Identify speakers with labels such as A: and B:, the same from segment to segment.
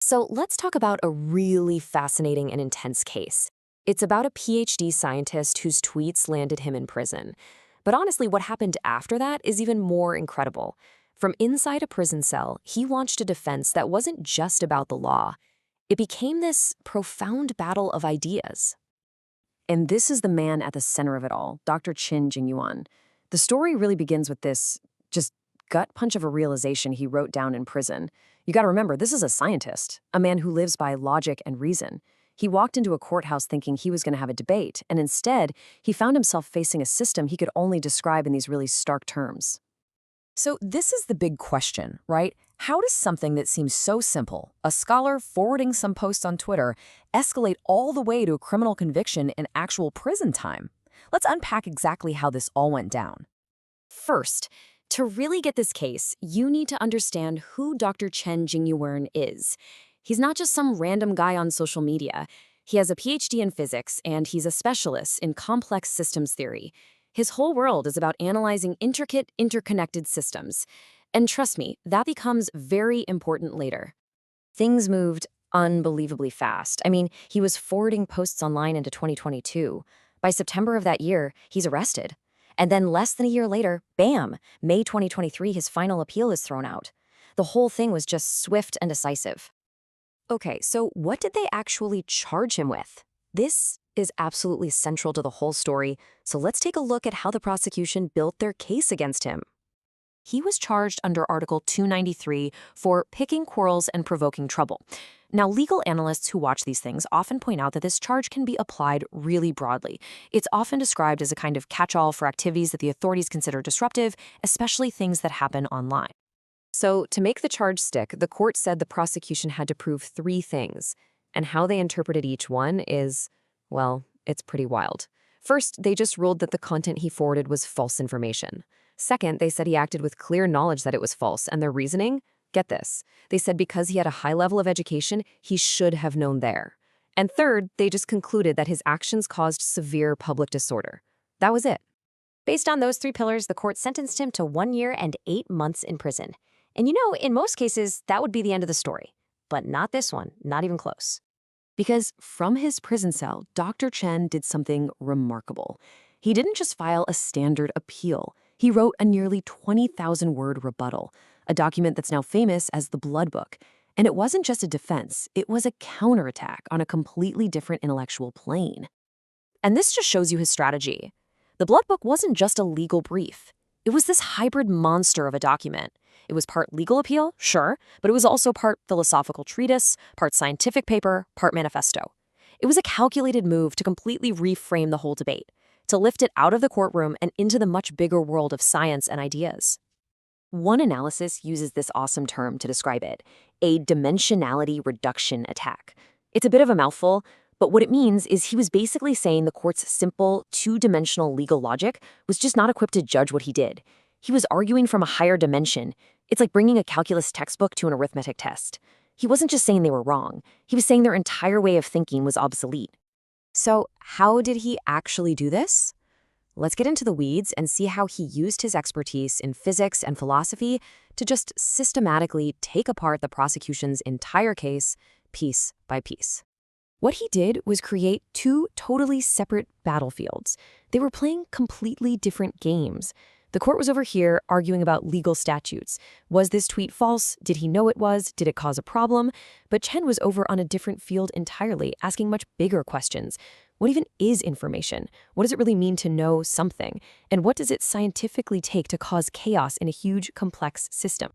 A: So let's talk about a really fascinating and intense case. It's about a PhD scientist whose tweets landed him in prison. But honestly, what happened after that is even more incredible. From inside a prison cell, he launched a defense that wasn't just about the law. It became this profound battle of ideas. And this is the man at the center of it all, Dr. Chen Jingyuan. The story really begins with this just gut punch of a realization he wrote down in prison. You gotta remember, this is a scientist, a man who lives by logic and reason. He walked into a courthouse thinking he was gonna have a debate, and instead, he found himself facing a system he could only describe in these really stark terms.
B: So this is the big question, right? How does something that seems so simple, a scholar forwarding some posts on Twitter, escalate all the way to a criminal conviction and actual prison time? Let's unpack exactly how this all went down.
A: First, to really get this case, you need to understand who Dr. Chen Jingyuan is. He's not just some random guy on social media. He has a PhD in physics, and he's a specialist in complex systems theory. His whole world is about analyzing intricate, interconnected systems. And trust me, that becomes very important later. Things moved unbelievably fast. I mean, he was forwarding posts online into 2022. By September of that year, he's arrested. And then less than a year later, bam, May 2023, his final appeal is thrown out. The whole thing was just swift and decisive. Okay, so what did they actually charge him with? This is absolutely central to the whole story, so let's take a look at how the prosecution built their case against him. He was charged under Article 293 for picking quarrels and provoking trouble. Now, legal analysts who watch these things often point out that this charge can be applied really broadly. It's often described as a kind of catch-all for activities that the authorities consider disruptive, especially things that happen online. So, to make the charge stick, the court said the prosecution had to prove three things, and how they interpreted each one is, well, it's pretty wild. First, they just ruled that the content he forwarded was false information. Second, they said he acted with clear knowledge that it was false, and their reasoning? Get this. They said because he had a high level of education, he should have known there. And third, they just concluded that his actions caused severe public disorder. That was it. Based on those three pillars, the court sentenced him to 1 year and 8 months in prison. And you know, in most cases, that would be the end of the story. But not this one, not even close. Because from his prison cell, Dr. Chen did something remarkable. He didn't just file a standard appeal. He wrote a nearly 20,000-word rebuttal, a document that's now famous as the Blood Book. And it wasn't just a defense, it was a counterattack on a completely different intellectual plane. And this just shows you his strategy. The Blood Book wasn't just a legal brief. It was this hybrid monster of a document. It was part legal appeal, sure, but it was also part philosophical treatise, part scientific paper, part manifesto. It was a calculated move to completely reframe the whole debate, to lift it out of the courtroom and into the much bigger world of science and ideas. One analysis uses this awesome term to describe it, a dimensionality reduction attack. It's a bit of a mouthful, but what it means is he was basically saying the court's simple, two-dimensional legal logic was just not equipped to judge what he did. He was arguing from a higher dimension. It's like bringing a calculus textbook to an arithmetic test. He wasn't just saying they were wrong. He was saying their entire way of thinking was obsolete. So how did he actually do this? Let's get into the weeds and see how he used his expertise in physics and philosophy to just systematically take apart the prosecution's entire case, piece by piece. What he did was create two totally separate battlefields. They were playing completely different games. The court was over here arguing about legal statutes. Was this tweet false? Did he know it was? Did it cause a problem? But Chen was over on a different field entirely, asking much bigger questions. What even is information? What does it really mean to know something? And what does it scientifically take to cause chaos in a huge, complex system?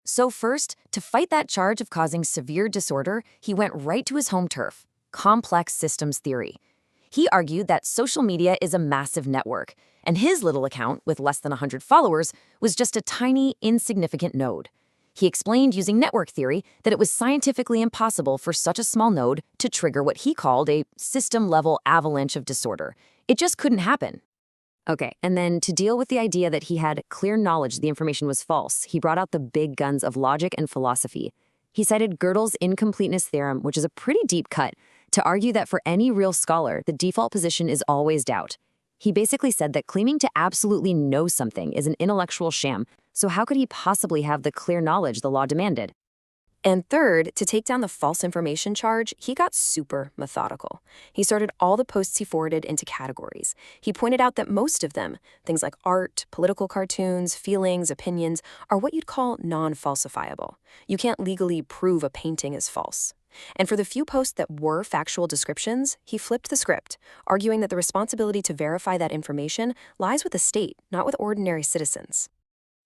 A: So first, to fight that charge of causing severe disorder, he went right to his home turf, complex systems theory. He argued that social media is a massive network, and his little account, with less than 100 followers, was just a tiny, insignificant node. He explained using network theory that it was scientifically impossible for such a small node to trigger what he called a system-level avalanche of disorder. It just couldn't happen. Okay, and then to deal with the idea that he had clear knowledge the information was false, he brought out the big guns of logic and philosophy. He cited Gödel's incompleteness theorem, which is a pretty deep cut, to argue that for any real scholar, the default position is always doubt. He basically said that claiming to absolutely know something is an intellectual sham, so how could he possibly have the clear knowledge the law demanded? And third, to take down the false information charge, he got super methodical. He sorted all the posts he forwarded into categories. He pointed out that most of them, things like art, political cartoons, feelings, opinions, are what you'd call non-falsifiable. You can't legally prove a painting is false. And for the few posts that were factual descriptions, he flipped the script, arguing that the responsibility to verify that information lies with the state, not with ordinary citizens.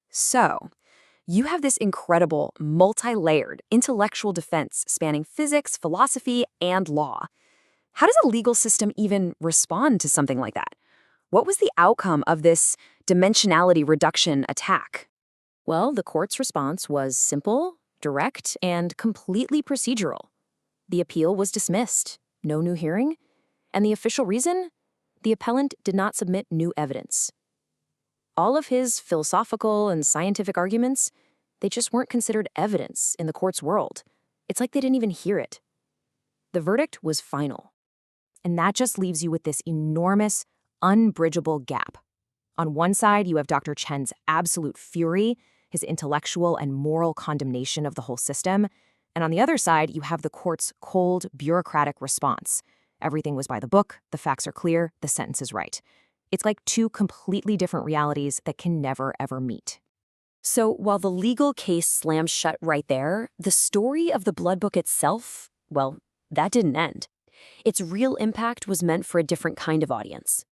A: So, you have this incredible, multi-layered, intellectual defense spanning physics, philosophy, and law. How does a legal system even respond to something like that? What was the outcome of this dimensionality reduction attack? Well, the court's response was simple, direct, and completely procedural. The appeal was dismissed, no new hearing, and the official reason? The appellant did not submit new evidence. All of his philosophical and scientific arguments, they just weren't considered evidence in the court's world. It's like they didn't even hear it. The verdict was final. And that just leaves you with this enormous, unbridgeable gap. On one side, you have Dr. Chen's absolute fury, his intellectual and moral condemnation of the whole system. And on the other side, you have the court's cold, bureaucratic response. Everything was by the book, the facts are clear, the sentence is right. It's like two completely different realities that can never, ever meet. So while the legal case slams shut right there, the story of the Blood Book itself, well, that didn't end. Its real impact was meant for a different kind of audience.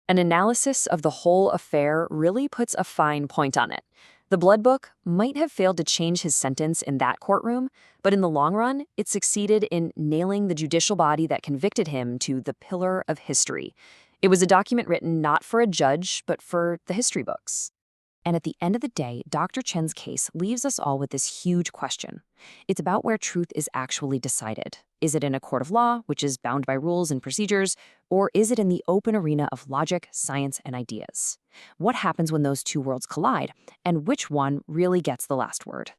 A: An analysis of the whole affair really puts a fine point on it. The Blood Book might have failed to change his sentence in that courtroom, but in the long run, it succeeded in nailing the judicial body that convicted him to the pillar of history. It was a document written not for a judge, but for the history books. And at the end of the day, Dr. Chen's case leaves us all with this huge question. It's about where truth is actually decided. Is it in a court of law, which is bound by rules and procedures, or is it in the open arena of logic, science, and ideas? What happens when those two worlds collide, and which one really gets the last word?